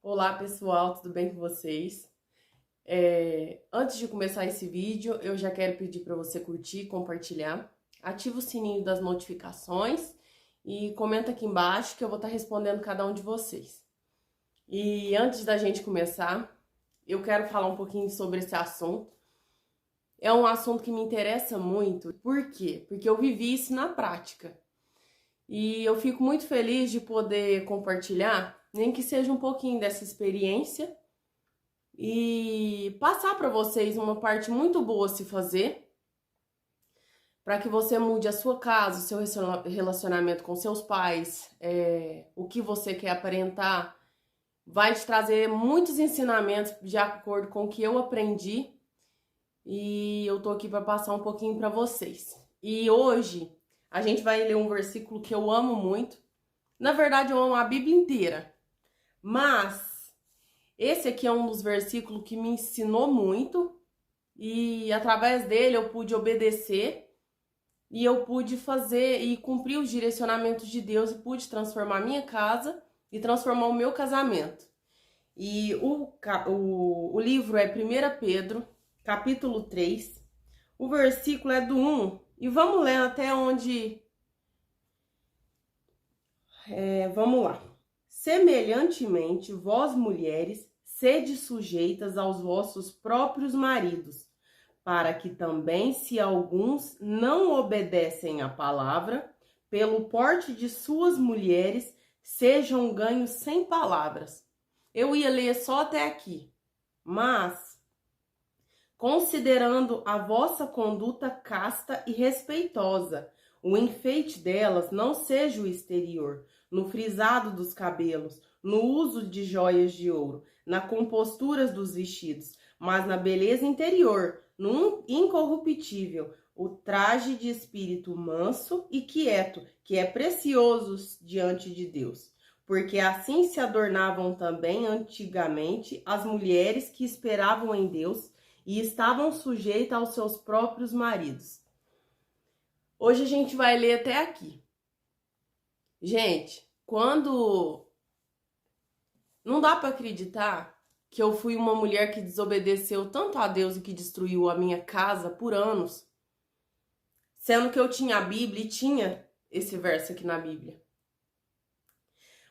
Olá pessoal, tudo bem com vocês? Antes de começar esse vídeo, eu já quero pedir para você curtir, compartilhar, ativa o sininho das notificações e comenta aqui embaixo que eu vou estar respondendo cada um de vocês. E antes da gente começar, eu quero falar um pouquinho sobre esse assunto. É um assunto que me interessa muito. Por quê? Porque eu vivi isso na prática. E eu fico muito feliz de poder compartilhar, nem que seja um pouquinho dessa experiência, e passar para vocês uma parte muito boa a se fazer, para que você mude a sua casa, o seu relacionamento com seus pais, o que você quer aparentar. Vai te trazer muitos ensinamentos de acordo com o que eu aprendi, e eu tô aqui para passar um pouquinho para vocês. E hoje a gente vai ler um versículo que eu amo muito. Na verdade, eu amo a Bíblia inteira, mas esse aqui é um dos versículos que me ensinou muito e através dele eu pude obedecer e eu pude fazer e cumprir os direcionamentos de Deus e pude transformar minha casa e transformar o meu casamento. E o livro é 1 Pedro, capítulo 3, o versículo é do 1, e vamos ler até onde... vamos lá. Semelhantemente, vós mulheres, sede sujeitas aos vossos próprios maridos, para que também, se alguns não obedecem à palavra, pelo porte de suas mulheres, sejam ganhos sem palavras. Eu ia ler só até aqui, mas, considerando a vossa conduta casta e respeitosa, o enfeite delas não seja o exterior, no frisado dos cabelos, no uso de joias de ouro, na compostura dos vestidos, mas na beleza interior, no incorruptível, o traje de espírito manso e quieto, que é precioso diante de Deus. Porque assim se adornavam também antigamente as mulheres que esperavam em Deus e estavam sujeitas aos seus próprios maridos. Hoje a gente vai ler até aqui. Gente, quando... Não dá para acreditar que eu fui uma mulher que desobedeceu tanto a Deus e que destruiu a minha casa por anos, sendo que eu tinha a Bíblia e tinha esse verso aqui na Bíblia.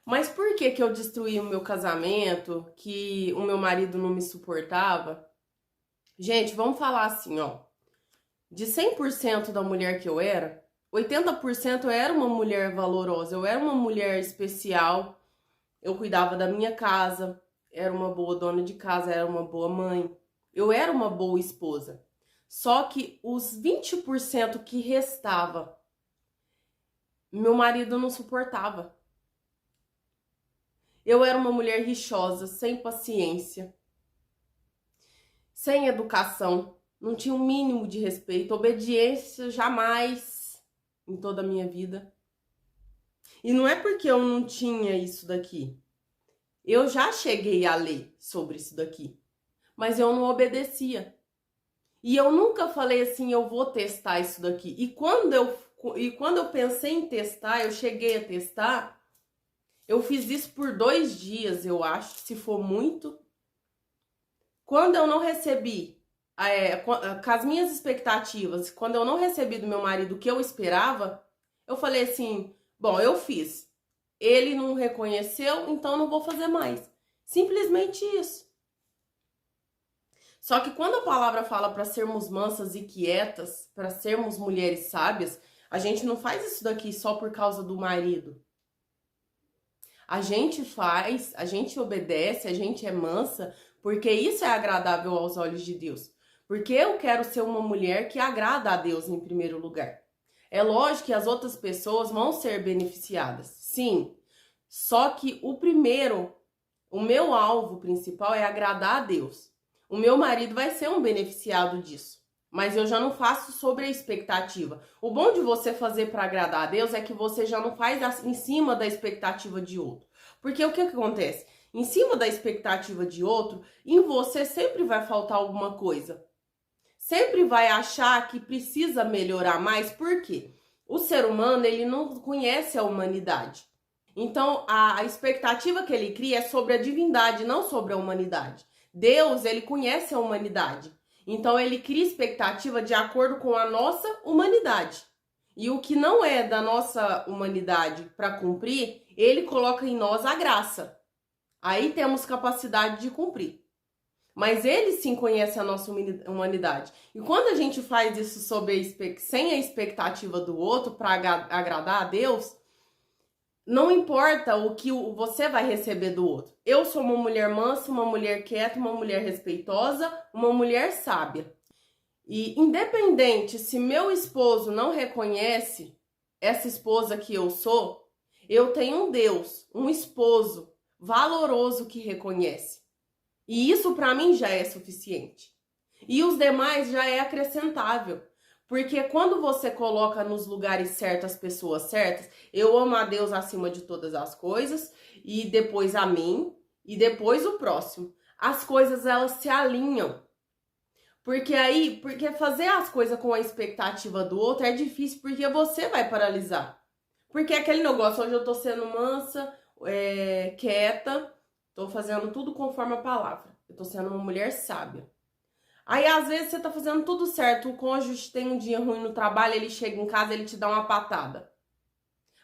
Mas por que eu destruí o meu casamento, que o meu marido não me suportava? Gente, vamos falar assim, ó. De 100% da mulher que eu era, 80% eu era uma mulher valorosa, eu era uma mulher especial, eu cuidava da minha casa, era uma boa dona de casa, era uma boa mãe, eu era uma boa esposa. Só que os 20% que restava, meu marido não suportava. Eu era uma mulher rixosa, sem paciência, sem educação, não tinha um mínimo de respeito, obediência jamais em toda a minha vida. E não é porque eu não tinha isso daqui. Eu já cheguei a ler sobre isso daqui, mas eu não obedecia. E eu nunca falei assim, eu vou testar isso daqui. E quando eu pensei em testar, eu cheguei a testar, eu fiz isso por 2 dias, eu acho, se for muito. Quando eu não recebi, com as minhas expectativas, quando eu não recebi do meu marido o que eu esperava, eu falei assim, bom, eu fiz. Ele não reconheceu, então não vou fazer mais. Simplesmente isso. Só que quando a palavra fala para sermos mansas e quietas, para sermos mulheres sábias, a gente não faz isso daqui só por causa do marido. A gente faz, a gente obedece, a gente é mansa, porque isso é agradável aos olhos de Deus. Porque eu quero ser uma mulher que agrada a Deus em primeiro lugar. É lógico que as outras pessoas vão ser beneficiadas, sim. Só que o meu alvo principal é agradar a Deus. O meu marido vai ser um beneficiado disso. Mas eu já não faço sobre a expectativa. O bom de você fazer para agradar a Deus é que você já não faz em cima da expectativa de outro. Porque o que acontece? Em cima da expectativa de outro, em você sempre vai faltar alguma coisa. Sempre vai achar que precisa melhorar mais. Por quê? O ser humano, ele não conhece a humanidade. Então, a expectativa que ele cria é sobre a divindade, não sobre a humanidade. Deus, ele conhece a humanidade. Então, ele cria expectativa de acordo com a nossa humanidade. E o que não é da nossa humanidade para cumprir, ele coloca em nós a graça. Aí temos capacidade de cumprir. Mas ele sim conhece a nossa humanidade. E quando a gente faz isso sem a expectativa do outro para agradar a Deus, não importa o que você vai receber do outro. Eu sou uma mulher mansa, uma mulher quieta, uma mulher respeitosa, uma mulher sábia. E independente se meu esposo não reconhece essa esposa que eu sou, eu tenho um Deus, um esposo valoroso que reconhece. E isso para mim já é suficiente. E os demais já é acrescentável. Porque quando você coloca nos lugares certos as pessoas certas, eu amo a Deus acima de todas as coisas, e depois a mim, e depois o próximo. As coisas, elas se alinham. Porque fazer as coisas com a expectativa do outro é difícil, porque você vai paralisar. Porque aquele negócio, hoje eu tô sendo mansa, quieta, tô fazendo tudo conforme a palavra. Eu tô sendo uma mulher sábia. Aí, às vezes, você tá fazendo tudo certo, o cônjuge tem um dia ruim no trabalho, ele chega em casa, ele te dá uma patada.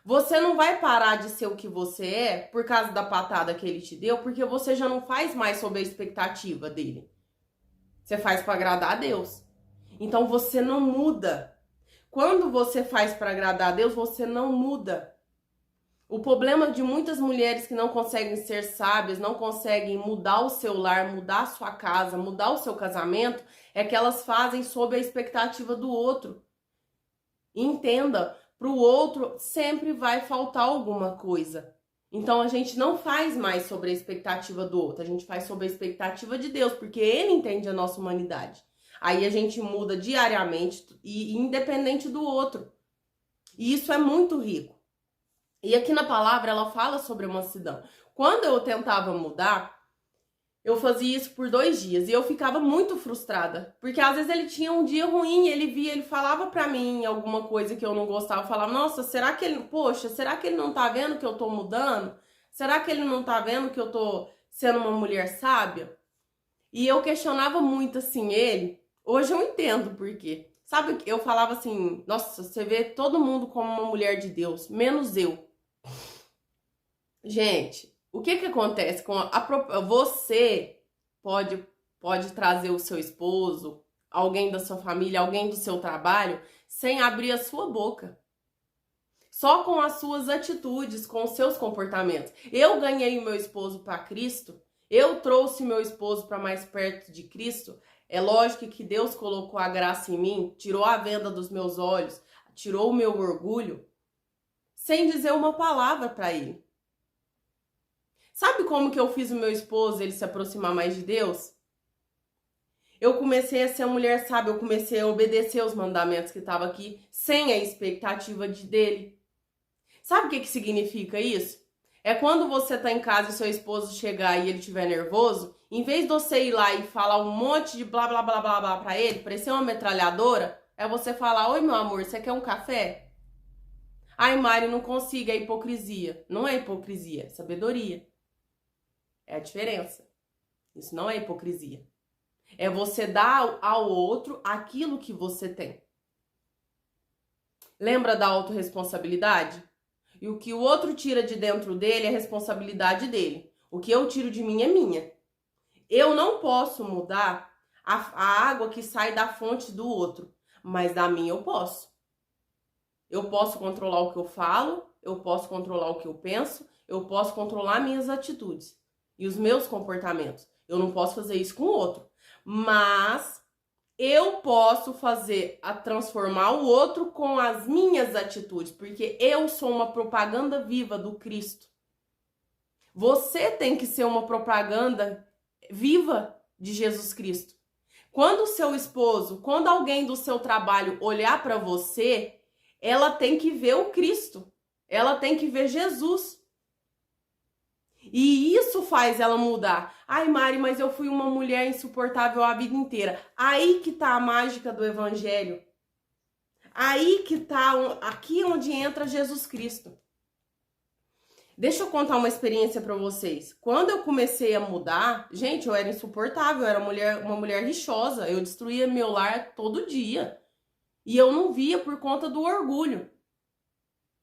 Você não vai parar de ser o que você é por causa da patada que ele te deu, porque você já não faz mais sob a expectativa dele. Você faz para agradar a Deus. Então, você não muda. Quando você faz para agradar a Deus, você não muda. O problema de muitas mulheres que não conseguem ser sábias, não conseguem mudar o seu lar, mudar a sua casa, mudar o seu casamento, é que elas fazem sob a expectativa do outro. Entenda, para o outro sempre vai faltar alguma coisa. Então a gente não faz mais sobre a expectativa do outro, a gente faz sobre a expectativa de Deus, porque Ele entende a nossa humanidade. Aí a gente muda diariamente e independente do outro. E isso é muito rico. E aqui na palavra ela fala sobre a mansidão. Quando eu tentava mudar, eu fazia isso por 2 dias e eu ficava muito frustrada. Porque às vezes ele tinha um dia ruim, ele falava pra mim alguma coisa que eu não gostava. Eu falava, nossa, será que ele não tá vendo que eu tô mudando? Será que ele não tá vendo que eu tô sendo uma mulher sábia? E eu questionava muito assim ele. Hoje eu entendo por quê. Sabe, eu falava assim, nossa, você vê todo mundo como uma mulher de Deus, menos eu. Gente, o que acontece com você pode trazer o seu esposo, alguém da sua família, alguém do seu trabalho, sem abrir a sua boca. Só com as suas atitudes, com os seus comportamentos. Eu ganhei o meu esposo para Cristo, eu trouxe meu esposo para mais perto de Cristo. É lógico que Deus colocou a graça em mim, tirou a venda dos meus olhos, tirou o meu orgulho, sem dizer uma palavra para ele. Sabe como que eu fiz o meu esposo ele se aproximar mais de Deus? Eu comecei a ser a mulher sábia, eu comecei a obedecer os mandamentos que estavam aqui, sem a expectativa dele. Sabe o que significa isso? É quando você tá em casa e seu esposo chegar e ele estiver nervoso, em vez de você ir lá e falar um monte de blá blá blá blá blá pra ele, parecer uma metralhadora, é você falar, oi meu amor, você quer um café? Ai Mari, não consigo, é hipocrisia. Não é hipocrisia, é sabedoria. É a diferença. Isso não é hipocrisia. É você dar ao outro aquilo que você tem. Lembra da autorresponsabilidade? E o que o outro tira de dentro dele é responsabilidade dele. O que eu tiro de mim é minha. Eu não posso mudar a água que sai da fonte do outro, mas da minha eu posso. Eu posso controlar o que eu falo, eu posso controlar o que eu penso, eu posso controlar minhas atitudes e os meus comportamentos. Eu não posso fazer isso com o outro, mas eu posso transformar o outro com as minhas atitudes, porque eu sou uma propaganda viva do Cristo. Você tem que ser uma propaganda viva de Jesus Cristo. Quando o seu esposo, quando alguém do seu trabalho olhar para você, ela tem que ver o Cristo. Ela tem que ver Jesus. E isso faz ela mudar. Ai, Mari, mas eu fui uma mulher insuportável a vida inteira. Aí que tá a mágica do evangelho. Aí que tá, aqui onde entra Jesus Cristo. Deixa eu contar uma experiência pra vocês. Quando eu comecei a mudar, gente, eu era insuportável, eu era uma mulher rixosa, eu destruía meu lar todo dia. E eu não via por conta do orgulho.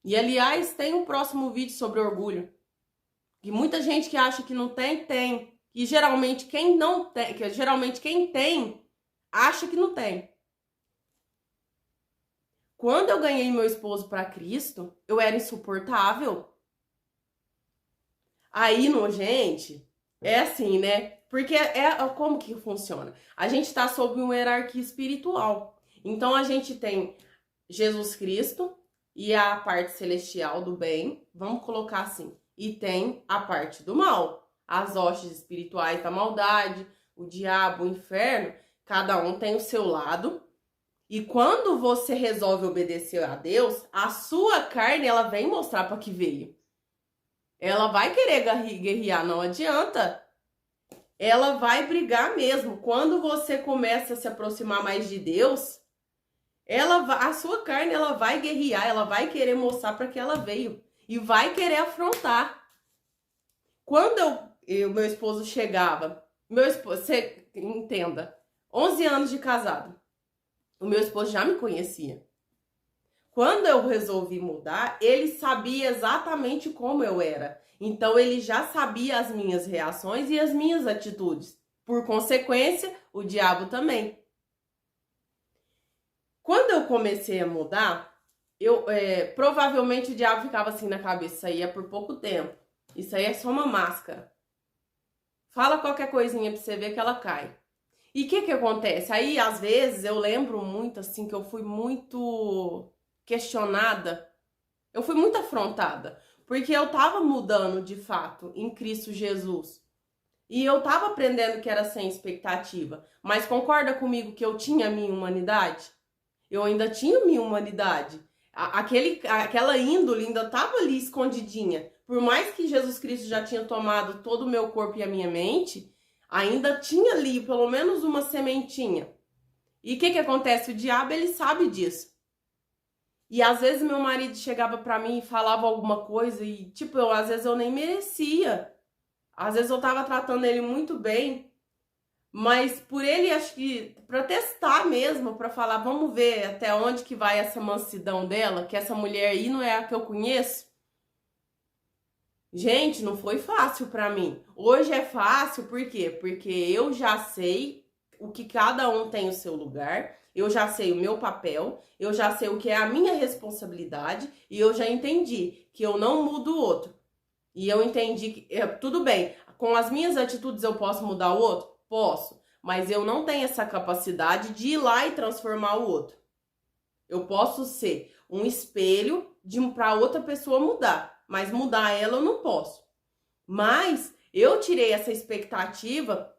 E aliás, tem um próximo vídeo sobre orgulho. E muita gente que acha que não tem, tem. E geralmente quem não tem, geralmente quem tem, acha que não tem. Quando eu ganhei meu esposo para Cristo, eu era insuportável. Aí, no gente, é assim, né? Porque como que funciona? A gente tá sob uma hierarquia espiritual. Então a gente tem Jesus Cristo e a parte celestial do bem, vamos colocar assim. E tem a parte do mal, as hostes espirituais da maldade, o diabo, o inferno, cada um tem o seu lado. E quando você resolve obedecer a Deus, a sua carne, ela vem mostrar para que veio. Ela vai querer guerrear, não adianta. Ela vai brigar mesmo. Quando você começa a se aproximar mais de Deus, a sua carne, ela vai guerrear, ela vai querer mostrar para que ela veio e vai querer afrontar. Quando meu esposo chegava, você entenda, 11 anos de casado, o meu esposo já me conhecia. Quando eu resolvi mudar, ele sabia exatamente como eu era. Então ele já sabia as minhas reações e as minhas atitudes. Por consequência, o diabo também. Quando eu comecei a mudar, provavelmente o diabo ficava assim na cabeça, isso aí é por pouco tempo. Isso aí é só uma máscara. Fala qualquer coisinha pra você ver que ela cai. E o que acontece? Aí, às vezes, eu lembro muito, assim, que eu fui muito questionada. Eu fui muito afrontada. Porque eu tava mudando, de fato, em Cristo Jesus. E eu tava aprendendo que era sem expectativa. Mas concorda comigo que eu tinha a minha humanidade? Eu ainda tinha a minha humanidade. Aquela índole ainda tava ali escondidinha. Por mais que Jesus Cristo já tinha tomado todo o meu corpo e a minha mente, ainda tinha ali pelo menos uma sementinha. E o que acontece? O diabo, ele sabe disso. E às vezes meu marido chegava pra mim e falava alguma coisa e, tipo, às vezes eu nem merecia. Às vezes eu tava tratando ele muito bem, mas por ele, acho que, pra testar mesmo, pra falar, vamos ver até onde que vai essa mansidão dela, que essa mulher aí não é a que eu conheço. Gente, não foi fácil pra mim. Hoje é fácil, por quê? Porque eu já sei o que cada um tem o seu lugar, eu já sei o meu papel, eu já sei o que é a minha responsabilidade e eu já entendi que eu não mudo o outro. E eu entendi que, tudo bem, com as minhas atitudes eu posso mudar o outro? Posso, mas eu não tenho essa capacidade de ir lá e transformar o outro. Eu posso ser um espelho para outra pessoa mudar, mas mudar ela eu não posso. Mas eu tirei essa expectativa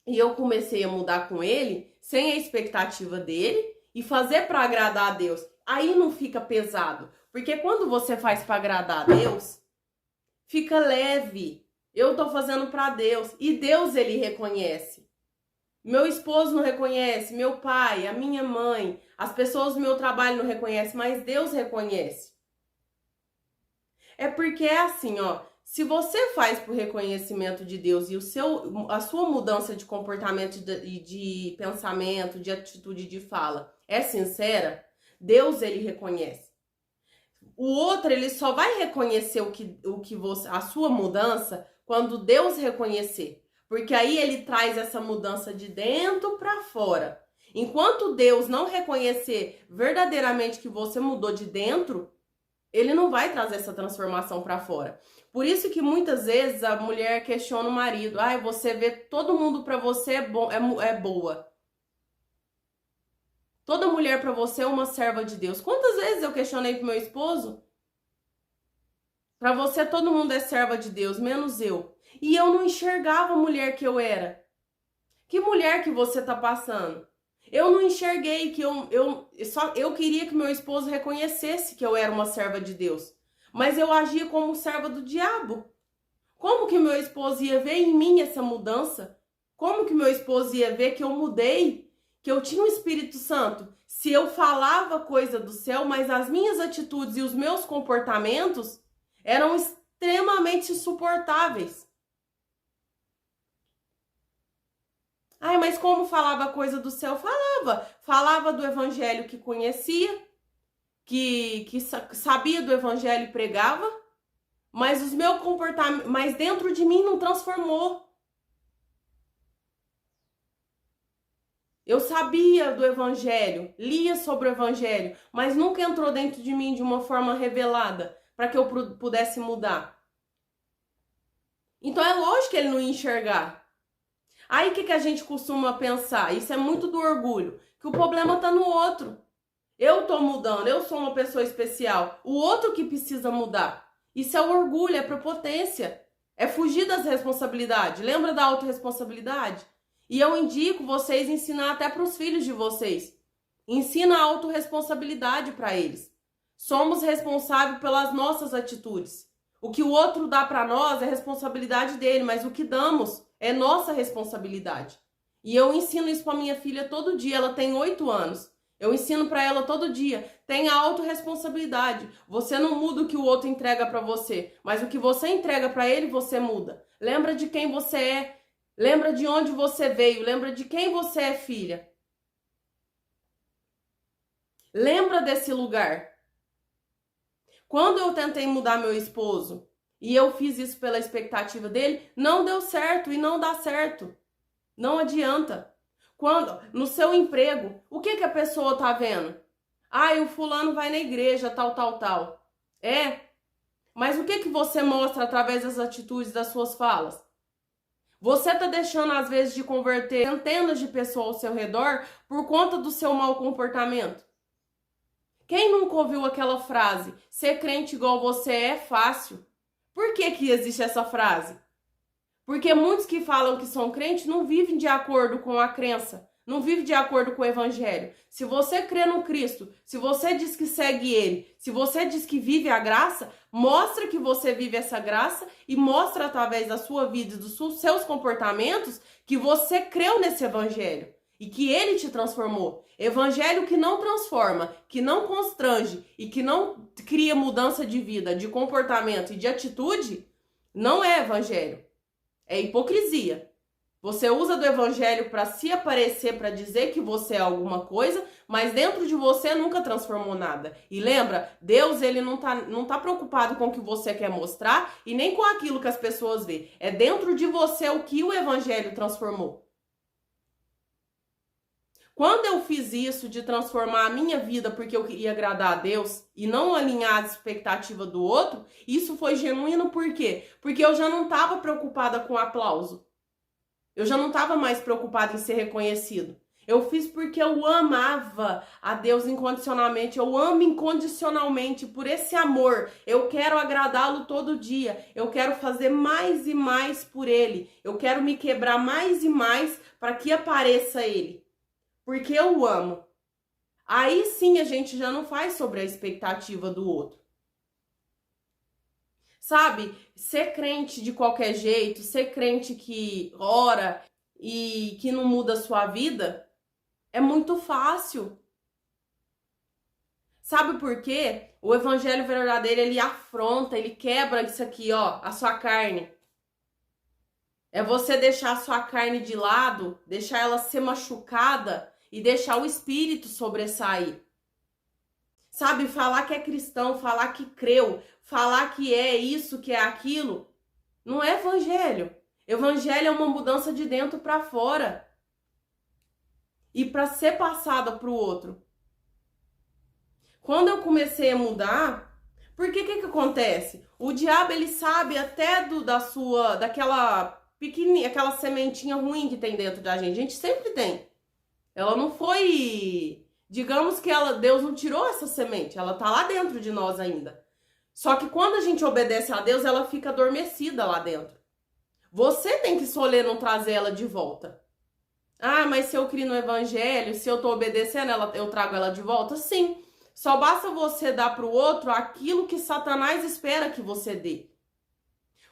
e eu comecei a mudar com ele sem a expectativa dele e fazer para agradar a Deus. Aí não fica pesado, porque quando você faz para agradar a Deus, fica leve. Eu tô fazendo para Deus e Deus, ele reconhece. Meu esposo não reconhece, meu pai, a minha mãe, as pessoas do meu trabalho não reconhecem, mas Deus reconhece. É porque é assim, ó, se você faz por reconhecimento de Deus e a sua mudança de comportamento, de pensamento, de atitude, de fala é sincera, Deus, ele reconhece. O outro, ele só vai reconhecer a sua mudança quando Deus reconhecer. Porque aí ele traz essa mudança de dentro para fora. Enquanto Deus não reconhecer verdadeiramente que você mudou de dentro, ele não vai trazer essa transformação para fora. Por isso que muitas vezes a mulher questiona o marido. Você vê todo mundo para você é boa. Toda mulher para você é uma serva de Deus. Quantas vezes eu questionei pro meu esposo? Para você todo mundo é serva de Deus, menos eu. E eu não enxergava a mulher que eu era. Que mulher que você tá passando? Eu não enxerguei que eu queria que meu esposo reconhecesse que eu era uma serva de Deus. Mas eu agia como serva do diabo. Como que meu esposo ia ver em mim essa mudança? Como que meu esposo ia ver que eu mudei? Que eu tinha o Espírito Santo? Se eu falava coisa do céu, mas as minhas atitudes e os meus comportamentos eram extremamente insuportáveis. Ai, mas como falava coisa do céu? Falava do evangelho que conhecia, que sabia do evangelho e pregava, mas os meus comportamentos, mas dentro de mim não transformou. Eu sabia do evangelho, lia sobre o evangelho, mas nunca entrou dentro de mim de uma forma revelada para que eu pudesse mudar. Então é lógico que ele não ia enxergar. Aí o que a gente costuma pensar? Isso é muito do orgulho, que o problema tá no outro. Eu tô mudando, eu sou uma pessoa especial. O outro que precisa mudar. Isso é o orgulho, é prepotência. É fugir das responsabilidades. Lembra da autorresponsabilidade? E eu indico vocês ensinar até para os filhos de vocês. Ensina a autorresponsabilidade para eles. Somos responsáveis pelas nossas atitudes. O que o outro dá para nós é responsabilidade dele, mas o que damos é nossa responsabilidade. E eu ensino isso para minha filha todo dia, ela tem 8 anos. Eu ensino para ela todo dia, tenha autorresponsabilidade. Você não muda o que o outro entrega para você, mas o que você entrega para ele, você muda. Lembra de quem você é, lembra de onde você veio, lembra de quem você é filha. Lembra desse lugar. Quando eu tentei mudar meu esposo e eu fiz isso pela expectativa dele, não deu certo e não dá certo. Não adianta. Quando no seu emprego, o que a pessoa tá vendo? Ah, o fulano vai na igreja, tal. É, mas o que você mostra através das atitudes das suas falas? Você tá deixando, às vezes, de converter centenas de pessoas ao seu redor por conta do seu mau comportamento. Quem nunca ouviu aquela frase, ser crente igual você é fácil? Por que existe essa frase? Porque muitos que falam que são crentes não vivem de acordo com a crença, não vivem de acordo com o evangelho. Se você crê no Cristo, se você diz que segue ele, se você diz que vive a graça, mostra que você vive essa graça e mostra através da sua vida e dos seus comportamentos que você creu nesse evangelho e que ele te transformou. Evangelho que não transforma, que não constrange e que não cria mudança de vida, de comportamento e de atitude, não é evangelho. É hipocrisia. Você usa do evangelho para se aparecer, para dizer que você é alguma coisa, mas dentro de você nunca transformou nada. E lembra, Deus ele não tá preocupado com o que você quer mostrar e nem com aquilo que as pessoas veem. É dentro de você o que o evangelho transformou. Quando eu fiz isso de transformar a minha vida porque eu queria agradar a Deus e não alinhar a expectativa do outro, isso foi genuíno por quê? Porque eu já não estava preocupada com aplauso. Eu já não estava mais preocupada em ser reconhecido. Eu fiz porque eu amava a Deus incondicionalmente. Eu amo incondicionalmente por esse amor. Eu quero agradá-lo todo dia. Eu quero fazer mais e mais por Ele. Eu quero me quebrar mais e mais para que apareça Ele. Porque eu amo. Aí sim a gente já não faz sobre a expectativa do outro. Sabe, ser crente de qualquer jeito, ser crente que ora e que não muda a sua vida, é muito fácil. Sabe por quê? O evangelho verdadeiro, ele afronta, ele quebra isso aqui, ó, a sua carne. É você deixar a sua carne de lado, deixar ela ser machucada e deixar o espírito sobressair. Sabe, falar que é cristão, falar que creu, falar que é isso, que é aquilo, não é evangelho. Evangelho é uma mudança de dentro para fora. E para ser passada para o outro. Quando eu comecei a mudar, porque que acontece? O diabo, ele sabe até daquela pequenininha, aquela sementinha ruim que tem dentro da gente. A gente sempre tem. Ela não foi... Digamos que Deus não tirou essa semente. Ela tá lá dentro de nós ainda. Só que quando a gente obedece a Deus, ela fica adormecida lá dentro. Você tem que escolher não trazer ela de volta. Ah, mas se eu crio no evangelho, se eu tô obedecendo, eu trago ela de volta? Sim. Só basta você dar pro outro aquilo que Satanás espera que você dê.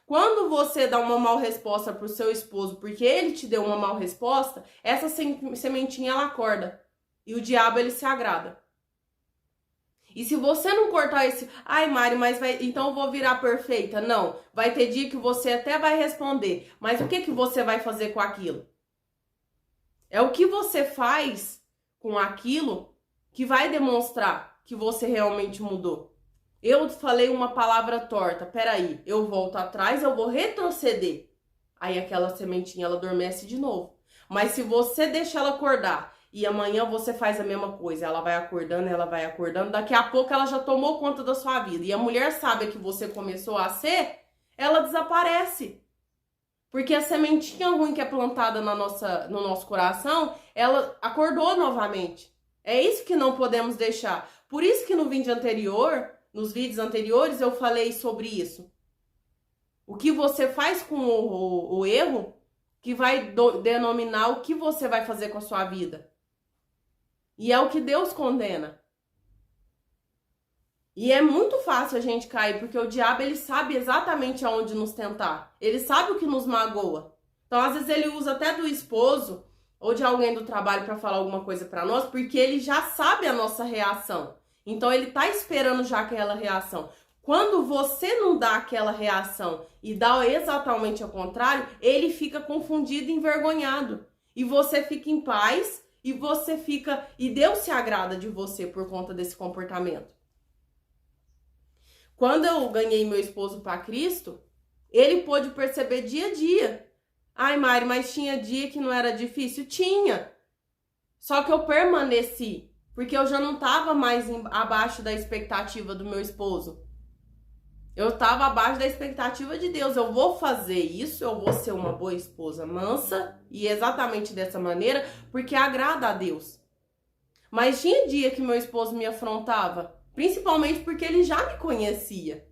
Quando você dá uma mal resposta pro seu esposo porque ele te deu uma mal resposta, essa sementinha ela acorda. E o diabo ele se agrada. E se você não cortar esse... Ai, Mari, mas vai... então eu vou virar perfeita. Não, vai ter dia que você até vai responder. Mas o que que você vai fazer com aquilo? É o que você faz com aquilo que vai demonstrar que você realmente mudou. Eu falei uma palavra torta. Peraí, eu volto atrás, eu vou retroceder. Aí aquela sementinha, ela adormece de novo. Mas se você deixa ela acordar e amanhã você faz a mesma coisa, ela vai acordando, daqui a pouco ela já tomou conta da sua vida. E a mulher sabe que você começou a ser, ela desaparece. Porque a sementinha ruim que é plantada no nosso coração, ela acordou novamente. É isso que não podemos deixar. Por isso que nos vídeos anteriores, eu falei sobre isso. O que você faz com o erro, que vai denominar o que você vai fazer com a sua vida. E é o que Deus condena. E é muito fácil a gente cair, porque o diabo, ele sabe exatamente aonde nos tentar. Ele sabe o que nos magoa. Então, às vezes, ele usa até do esposo ou de alguém do trabalho para falar alguma coisa para nós, porque ele já sabe a nossa reação. Então, ele tá esperando já aquela reação. Quando você não dá aquela reação e dá exatamente ao contrário, ele fica confundido e envergonhado. E você fica em paz e Deus se agrada de você por conta desse comportamento. Quando eu ganhei meu esposo para Cristo, ele pôde perceber dia a dia. Ai, Mari, mas tinha dia que não era difícil? Tinha. Só que eu permaneci, porque eu já não estava mais abaixo da expectativa do meu esposo. Eu estava abaixo da expectativa de Deus. Eu vou fazer isso, eu vou ser uma boa esposa mansa e exatamente dessa maneira, porque agrada a Deus. Mas tinha dia que meu esposo me afrontava, principalmente porque ele já me conhecia.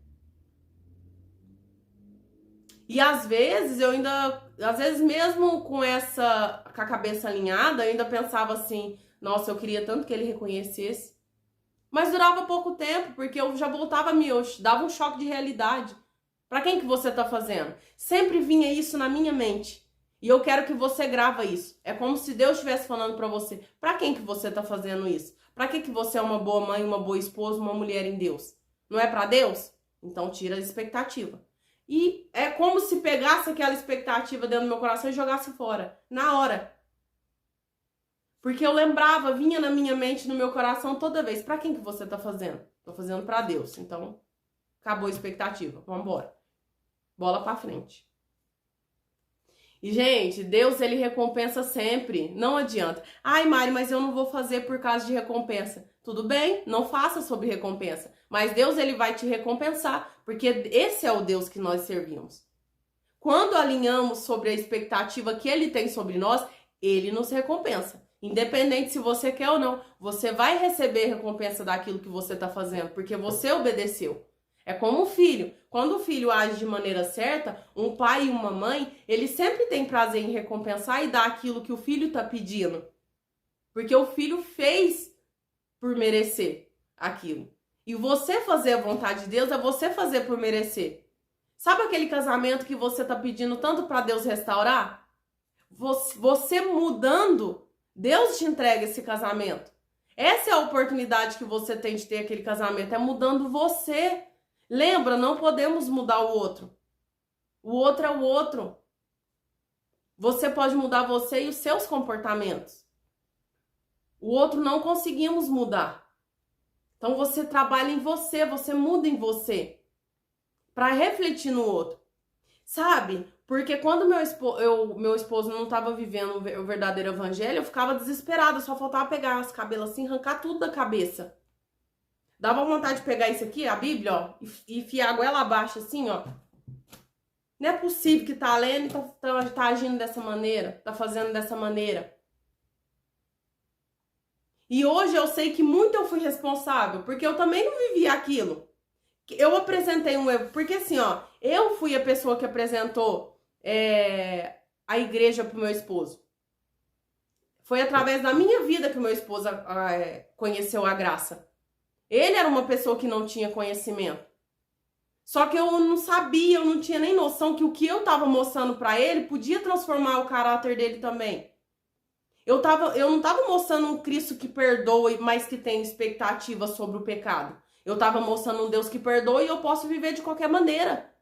E às vezes mesmo com a cabeça alinhada, eu ainda pensava assim, nossa, eu queria tanto que ele reconhecesse. Mas durava pouco tempo, porque eu já voltava eu dava um choque de realidade. Pra quem que você tá fazendo? Sempre vinha isso na minha mente. E eu quero que você grava isso. É como se Deus estivesse falando pra você. Pra quem que você tá fazendo isso? Pra que você é uma boa mãe, uma boa esposa, uma mulher em Deus? Não é pra Deus? Então tira a expectativa. E é como se pegasse aquela expectativa dentro do meu coração e jogasse fora. Na hora. Porque eu lembrava, vinha na minha mente, no meu coração toda vez. Pra quem que você tá fazendo? Tô fazendo pra Deus. Então, acabou a expectativa. Vambora. Bola pra frente. E, gente, Deus, ele recompensa sempre. Não adianta. Ai, Mari, mas eu não vou fazer por causa de recompensa. Tudo bem, não faça sobre recompensa. Mas Deus, ele vai te recompensar. Porque esse é o Deus que nós servimos. Quando alinhamos sobre a expectativa que ele tem sobre nós, ele nos recompensa. Independente se você quer ou não, você vai receber recompensa daquilo que você está fazendo, porque você obedeceu. É como o filho. Quando o filho age de maneira certa, um pai e uma mãe, eles sempre têm prazer em recompensar e dar aquilo que o filho está pedindo. Porque o filho fez por merecer aquilo. E você fazer a vontade de Deus é você fazer por merecer. Sabe aquele casamento que você está pedindo tanto para Deus restaurar? Você mudando, Deus te entrega esse casamento. Essa é a oportunidade que você tem de ter aquele casamento, é mudando você. Lembra, não podemos mudar o outro. O outro é o outro. Você pode mudar você e os seus comportamentos. O outro não conseguimos mudar. Então você trabalha em você, você muda em você. Para refletir no outro. Sabe? Porque quando meu esposo não estava vivendo o verdadeiro evangelho, eu ficava desesperada, só faltava pegar os cabelos assim, arrancar tudo da cabeça. Dava vontade de pegar isso aqui, a Bíblia, ó, e enfiar a goela abaixo assim, ó. Não é possível que tá lendo e tá agindo dessa maneira, tá fazendo dessa maneira. E hoje eu sei que muito eu fui responsável, porque eu também não vivi aquilo. Eu apresentei um erro, porque assim, ó, eu fui a pessoa que apresentou a igreja pro meu esposo. Foi através da minha vida que o meu esposo conheceu a graça. Ele era uma pessoa que não tinha conhecimento. Só que eu não sabia, eu não tinha nem noção que o que eu tava mostrando pra ele podia transformar o caráter dele também. Eu não tava mostrando um Cristo que perdoa, mas que tem expectativa sobre o pecado. Eu tava mostrando um Deus que perdoa e eu posso viver de qualquer maneira.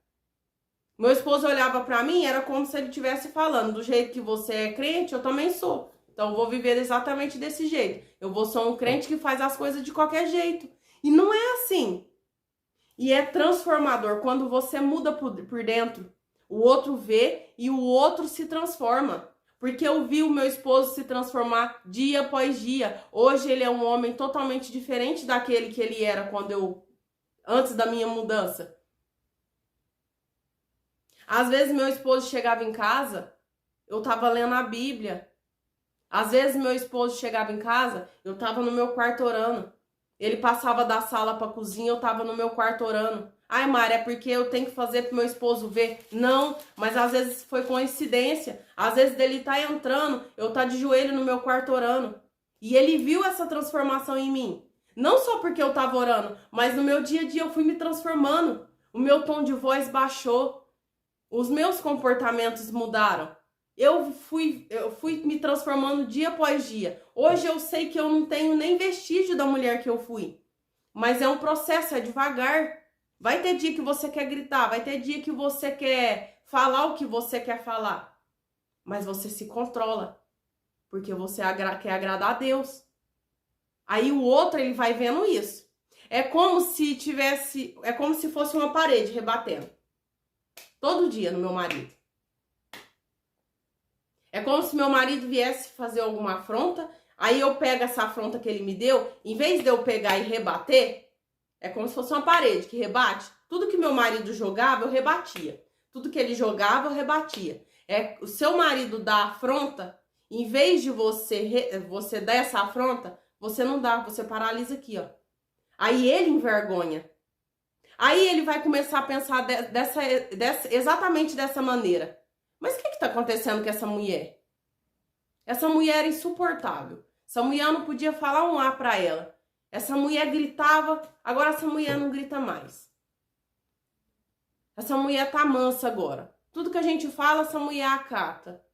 Meu esposo olhava pra mim, era como se ele estivesse falando, do jeito que você é crente, eu também sou. Então eu vou viver exatamente desse jeito. Eu vou ser um crente que faz as coisas de qualquer jeito. E não é assim. E é transformador quando você muda por dentro. O outro vê e o outro se transforma. Porque eu vi o meu esposo se transformar dia após dia. Hoje ele é um homem totalmente diferente daquele que ele era antes da minha mudança. Às vezes meu esposo chegava em casa, eu tava lendo a Bíblia. Às vezes meu esposo chegava em casa, eu tava no meu quarto orando. Ele passava da sala pra cozinha, eu tava no meu quarto orando. Ai, Mari, é porque eu tenho que fazer pro meu esposo ver. Não, mas às vezes foi coincidência. Às vezes dele tá entrando, eu tá de joelho no meu quarto orando. E ele viu essa transformação em mim. Não só porque eu tava orando, mas no meu dia a dia eu fui me transformando. O meu tom de voz baixou. Os meus comportamentos mudaram. Eu fui me transformando dia após dia. Hoje eu sei que eu não tenho nem vestígio da mulher que eu fui. Mas é um processo, é devagar. Vai ter dia que você quer gritar, vai ter dia que você quer falar o que você quer falar. Mas você se controla, porque você quer agradar a Deus. Aí o outro, ele vai vendo isso. É como se fosse uma parede rebatendo. Todo dia no meu marido. É como se meu marido viesse fazer alguma afronta, aí eu pego essa afronta que ele me deu, em vez de eu pegar e rebater, é como se fosse uma parede que rebate. Tudo que meu marido jogava, eu rebatia. Tudo que ele jogava, eu rebatia. É o seu marido dá afronta, em vez de você dar essa afronta, você não dá, você paralisa aqui, ó. Aí ele envergonha. Aí ele vai começar a pensar exatamente dessa maneira. Mas o que está acontecendo com essa mulher? Essa mulher é insuportável. Essa mulher não podia falar um A para ela. Essa mulher gritava, agora essa mulher não grita mais. Essa mulher tá mansa agora. Tudo que a gente fala, essa mulher acata.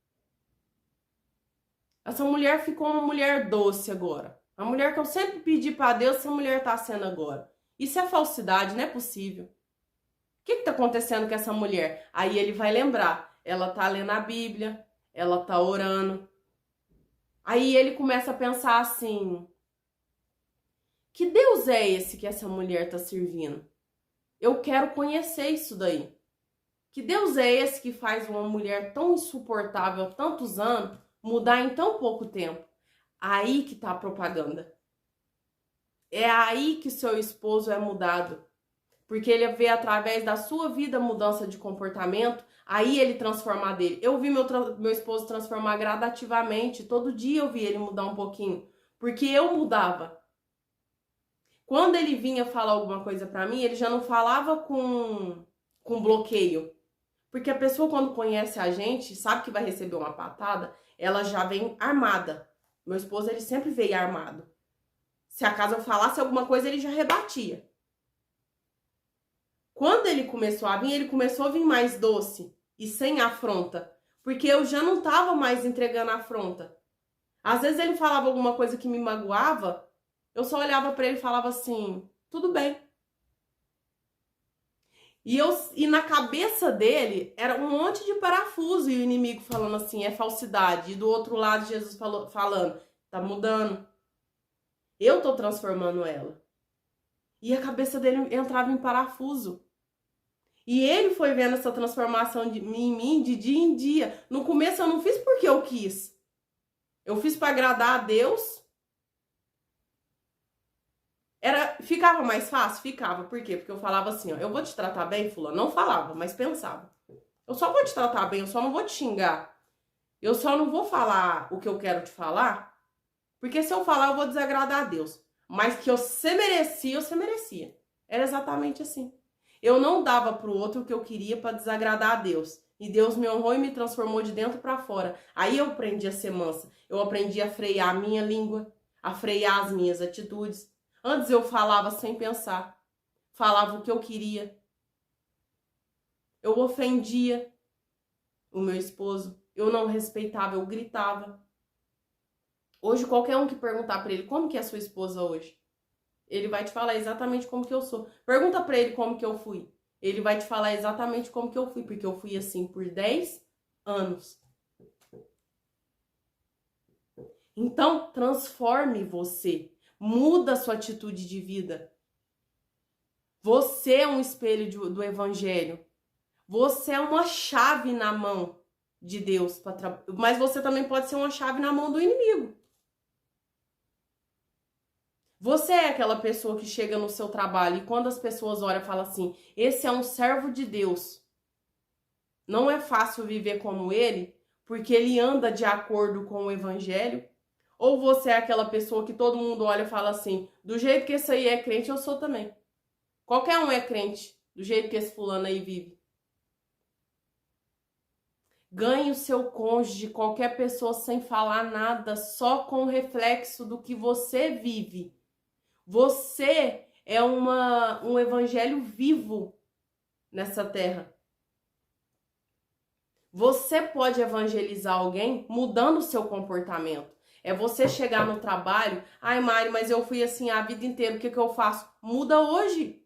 Essa mulher ficou uma mulher doce agora. A mulher que eu sempre pedi para Deus, essa mulher tá sendo agora. Isso é falsidade, não é possível. O que tá acontecendo com essa mulher? Aí ele vai lembrar. Ela tá lendo a Bíblia, ela tá orando. Aí ele começa a pensar assim: que Deus é esse que essa mulher tá servindo? Eu quero conhecer isso daí. Que Deus é esse que faz uma mulher tão insuportável há tantos anos mudar em tão pouco tempo? Aí que tá a propaganda. É aí que seu esposo é mudado. Porque ele vê através da sua vida mudança de comportamento, aí ele transformar dele. Eu vi meu esposo transformar gradativamente, todo dia eu vi ele mudar um pouquinho, porque eu mudava. Quando ele vinha falar alguma coisa pra mim, ele já não falava com bloqueio. Porque a pessoa quando conhece a gente, sabe que vai receber uma patada, ela já vem armada. Meu esposo, ele sempre veio armado. Se acaso eu falasse alguma coisa, ele já rebatia. Quando ele começou a vir, ele começou a vir mais doce e sem afronta. Porque eu já não tava mais entregando afronta. Às vezes ele falava alguma coisa que me magoava, eu só olhava pra ele e falava assim, tudo bem. E na cabeça dele era um monte de parafuso e o inimigo falando assim, é falsidade. E do outro lado Jesus falando, tá mudando. Eu tô transformando ela. E a cabeça dele entrava em parafuso. E ele foi vendo essa transformação em mim de dia em dia. No começo eu não fiz porque eu quis. Eu fiz para agradar a Deus. Ficava mais fácil? Ficava. Por quê? Porque eu falava assim, ó, eu vou te tratar bem, fulano. Não falava, mas pensava. Eu só vou te tratar bem, eu só não vou te xingar. Eu só não vou falar o que eu quero te falar, porque se eu falar eu vou desagradar a Deus. Mas que você merecia. Era exatamente assim. Eu não dava pro outro o que eu queria para desagradar a Deus. E Deus me honrou e me transformou de dentro para fora. Aí eu aprendi a ser mansa. Eu aprendi a frear a minha língua, a frear as minhas atitudes. Antes eu falava sem pensar. Falava o que eu queria. Eu ofendia o meu esposo. Eu não respeitava, eu gritava. Hoje, qualquer um que perguntar pra ele como que é a sua esposa hoje, ele vai te falar exatamente como que eu sou. Pergunta pra ele como que eu fui. Ele vai te falar exatamente como que eu fui, porque eu fui assim por 10 anos. Então, transforme você. Muda a sua atitude de vida. Você é um espelho do Evangelho. Você é uma chave na mão de Deus. Mas você também pode ser uma chave na mão do inimigo. Você é aquela pessoa que chega no seu trabalho e quando as pessoas olham e falam assim, esse é um servo de Deus. Não é fácil viver como ele, porque ele anda de acordo com o Evangelho. Ou você é aquela pessoa que todo mundo olha e fala assim, do jeito que esse aí é crente, eu sou também. Qualquer um é crente, do jeito que esse fulano aí vive. Ganhe o seu cônjuge, qualquer pessoa, sem falar nada, só com o reflexo do que você vive. Você é um evangelho vivo nessa terra. Você pode evangelizar alguém mudando o seu comportamento. É você chegar no trabalho, ai Mari, mas eu fui assim a vida inteira, o que eu faço? Muda hoje.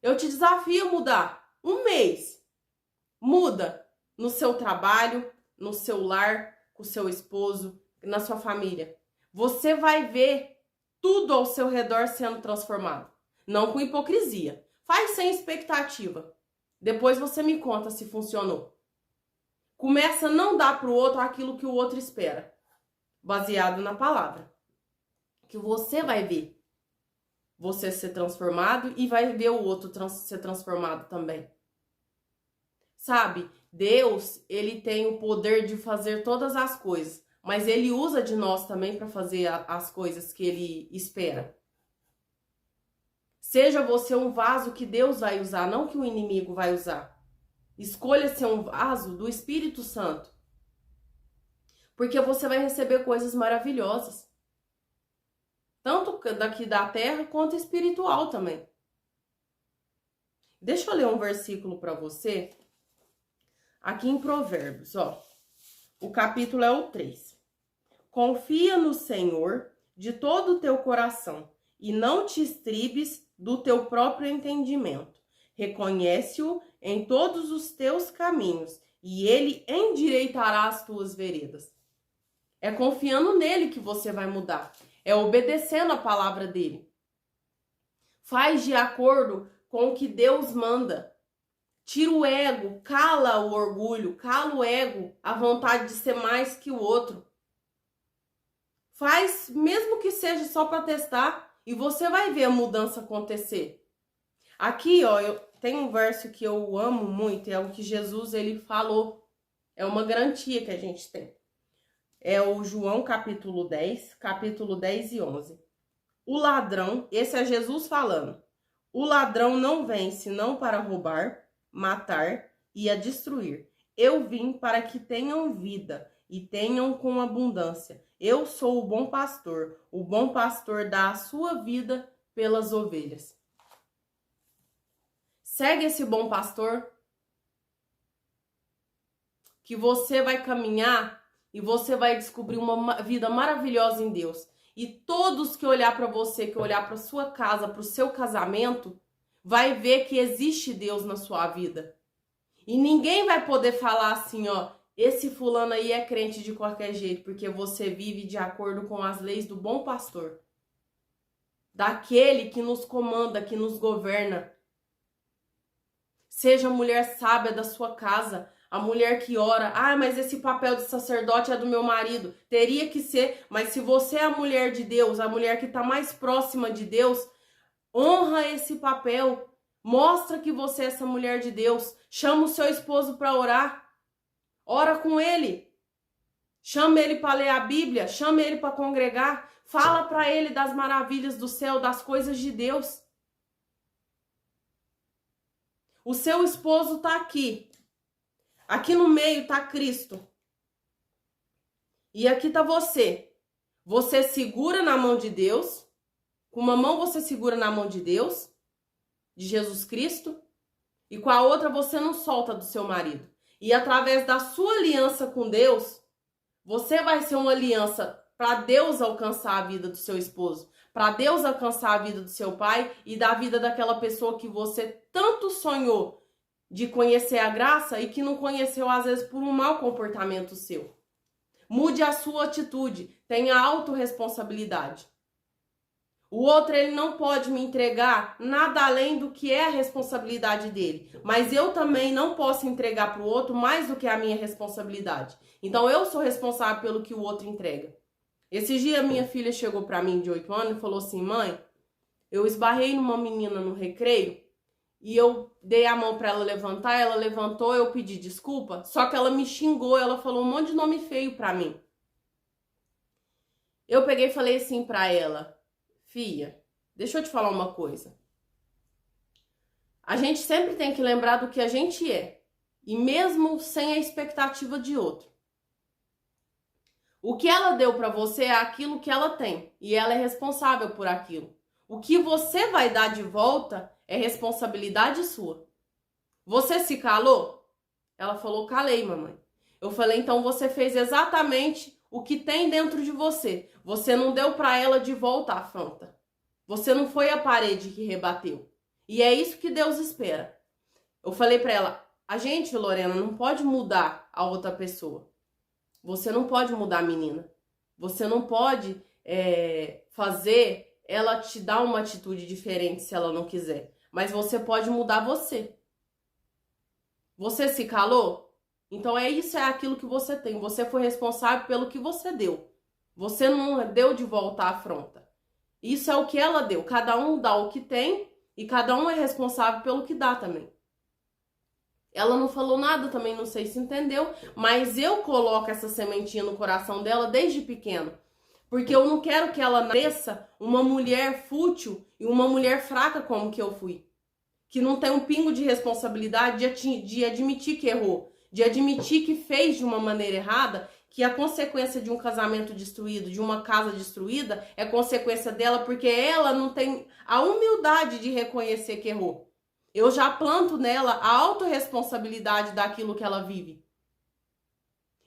Eu te desafio a mudar. Um mês. Muda no seu trabalho, no seu lar, com o seu esposo, na sua família. Você vai ver tudo ao seu redor sendo transformado. Não com hipocrisia. Faz sem expectativa. Depois você me conta se funcionou. Começa a não dar para o outro aquilo que o outro espera. Baseado na palavra. Que você vai ver você ser transformado e vai ver o outro ser transformado também. Sabe? Deus, ele tem o poder de fazer todas as coisas. Mas ele usa de nós também para fazer as coisas que ele espera. Seja você um vaso que Deus vai usar, não que o inimigo vai usar. Escolha ser um vaso do Espírito Santo. Porque você vai receber coisas maravilhosas. Tanto daqui da terra quanto espiritual também. Deixa eu ler um versículo para você. Aqui em Provérbios, ó. O capítulo é o 3. Confia no Senhor de todo o teu coração e não te estribes do teu próprio entendimento. Reconhece-o em todos os teus caminhos e ele endireitará as tuas veredas. É confiando nele que você vai mudar. É obedecendo a palavra dele. Faz de acordo com o que Deus manda. Tira o ego, cala o orgulho, cala o ego, a vontade de ser mais que o outro. Faz, mesmo que seja só para testar, e você vai ver a mudança acontecer. Aqui, ó, tem um verso que eu amo muito, é o que Jesus ele falou. É uma garantia que a gente tem. É o João capítulo 10 e 11. O ladrão, esse é Jesus falando. O ladrão não vem senão para roubar, matar e a destruir. Eu vim para que tenham vida e tenham com abundância. Eu sou o bom pastor dá a sua vida pelas ovelhas. Segue esse bom pastor, que você vai caminhar e você vai descobrir uma vida maravilhosa em Deus. E todos que olhar para você, que olhar para sua casa, para o seu casamento, vai ver que existe Deus na sua vida. E ninguém vai poder falar assim, ó, esse fulano aí é crente de qualquer jeito, porque você vive de acordo com as leis do bom pastor. Daquele que nos comanda, que nos governa. Seja a mulher sábia da sua casa, a mulher que ora. Ah, mas esse papel de sacerdote é do meu marido. Teria que ser, mas se você é a mulher de Deus, a mulher que está mais próxima de Deus, honra esse papel. Mostra que você é essa mulher de Deus. Chama o seu esposo para orar. Ora com ele. Chama ele para ler a Bíblia. Chama ele para congregar. Fala para ele das maravilhas do céu, das coisas de Deus. O seu esposo está aqui. Aqui no meio está Cristo. E aqui está você. Você segura na mão de Deus. Com uma mão você segura na mão de Deus, de Jesus Cristo. E com a outra você não solta do seu marido. E através da sua aliança com Deus, você vai ser uma aliança para Deus alcançar a vida do seu esposo, para Deus alcançar a vida do seu pai e da vida daquela pessoa que você tanto sonhou de conhecer a graça e que não conheceu às vezes por um mau comportamento seu. Mude a sua atitude, tenha autorresponsabilidade. O outro, ele não pode me entregar nada além do que é a responsabilidade dele. Mas eu também não posso entregar para o outro mais do que a minha responsabilidade. Então, eu sou responsável pelo que o outro entrega. Esse dia, minha filha chegou para mim de 8 anos e falou assim: mãe, eu esbarrei numa menina no recreio e eu dei a mão para ela levantar, ela levantou, eu pedi desculpa, só que ela me xingou, ela falou um monte de nome feio para mim. Eu peguei e falei assim para ela: Fia, deixa eu te falar uma coisa. A gente sempre tem que lembrar do que a gente é, e mesmo sem a expectativa de outro. O que ela deu para você é aquilo que ela tem, e ela é responsável por aquilo. O que você vai dar de volta é responsabilidade sua. Você se calou? Ela falou: calei, mamãe. Eu falei: então você fez exatamente o que tem dentro de você. Você não deu para ela de volta a afronta. Você não foi a parede que rebateu. E é isso que Deus espera. Eu falei para ela: a gente, Lorena, não pode mudar a outra pessoa. Você não pode mudar a menina. Você não pode fazer ela te dar uma atitude diferente se ela não quiser. Mas você pode mudar você. Você se calou? Então isso é aquilo que você tem. Você foi responsável pelo que você deu. Você não deu de volta a afronta. Isso é o que ela deu. Cada um dá o que tem e cada um é responsável pelo que dá também. Ela não falou nada, também não sei se entendeu, mas eu coloco essa sementinha no coração dela desde pequeno. Porque eu não quero que ela nasça uma mulher fútil e uma mulher fraca como que eu fui. Que não tem um pingo de responsabilidade de admitir que errou, de admitir que fez de uma maneira errada, que a consequência de um casamento destruído, de uma casa destruída, é consequência dela porque ela não tem a humildade de reconhecer que errou. Eu já planto nela a autorresponsabilidade daquilo que ela vive.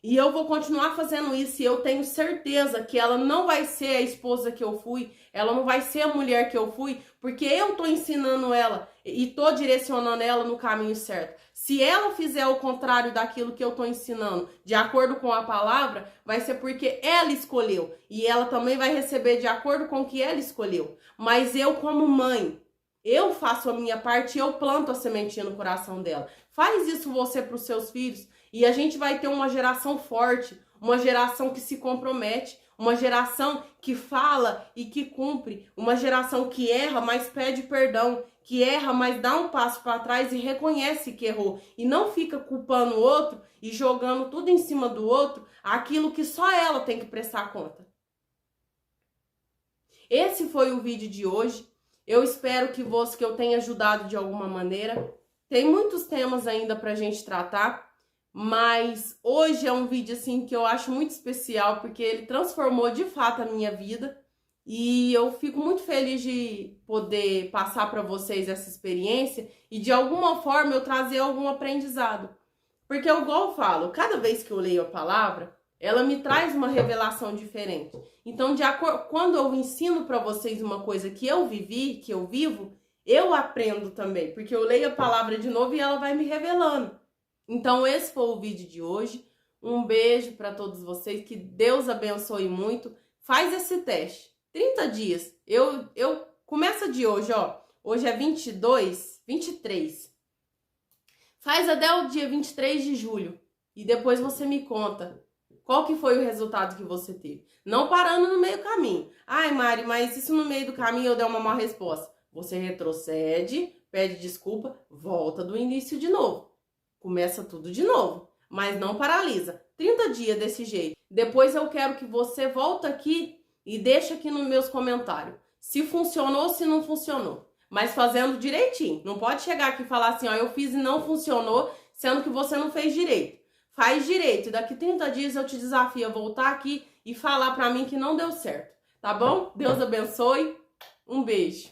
E eu vou continuar fazendo isso e eu tenho certeza que ela não vai ser a esposa que eu fui, ela não vai ser a mulher que eu fui, porque eu tô ensinando ela e tô direcionando ela no caminho certo. Se ela fizer o contrário daquilo que eu tô ensinando, de acordo com a palavra, vai ser porque ela escolheu. E ela também vai receber de acordo com o que ela escolheu. Mas eu, como mãe, eu faço a minha parte e eu planto a sementinha no coração dela. Faz isso você para os seus filhos e a gente vai ter uma geração forte, uma geração que se compromete, uma geração que fala e que cumpre, uma geração que erra, mas pede perdão, que erra, mas dá um passo para trás e reconhece que errou e não fica culpando o outro e jogando tudo em cima do outro, aquilo que só ela tem que prestar conta. Esse foi o vídeo de hoje. Eu espero que eu tenha ajudado de alguma maneira. Tem muitos temas ainda pra gente tratar, mas hoje é um vídeo assim que eu acho muito especial, porque ele transformou de fato a minha vida e eu fico muito feliz de poder passar para vocês essa experiência e de alguma forma eu trazer algum aprendizado. Porque igual eu falo, cada vez que eu leio a palavra, ela me traz uma revelação diferente. Então, quando eu ensino para vocês uma coisa que eu vivi, que eu vivo, eu aprendo também, porque eu leio a palavra de novo e ela vai me revelando. Então, esse foi o vídeo de hoje. Um beijo para todos vocês, que Deus abençoe muito. Faz esse teste. 30 dias. Eu começa de hoje, ó. Hoje é 23. Faz até o dia 23 de julho e depois você me conta qual que foi o resultado que você teve. Não parando no meio do caminho. Ai, Mari, mas isso no meio do caminho eu dei uma má resposta. Você retrocede, pede desculpa, volta do início de novo. Começa tudo de novo, mas não paralisa. 30 dias desse jeito. Depois eu quero que você volta aqui e deixa aqui nos meus comentários se funcionou ou se não funcionou. Mas fazendo direitinho. Não pode chegar aqui e falar assim, ó, eu fiz e não funcionou, sendo que você não fez direito. Faz direito. E daqui 30 dias eu te desafio a voltar aqui e falar pra mim que não deu certo. Tá bom? Deus abençoe. Um beijo.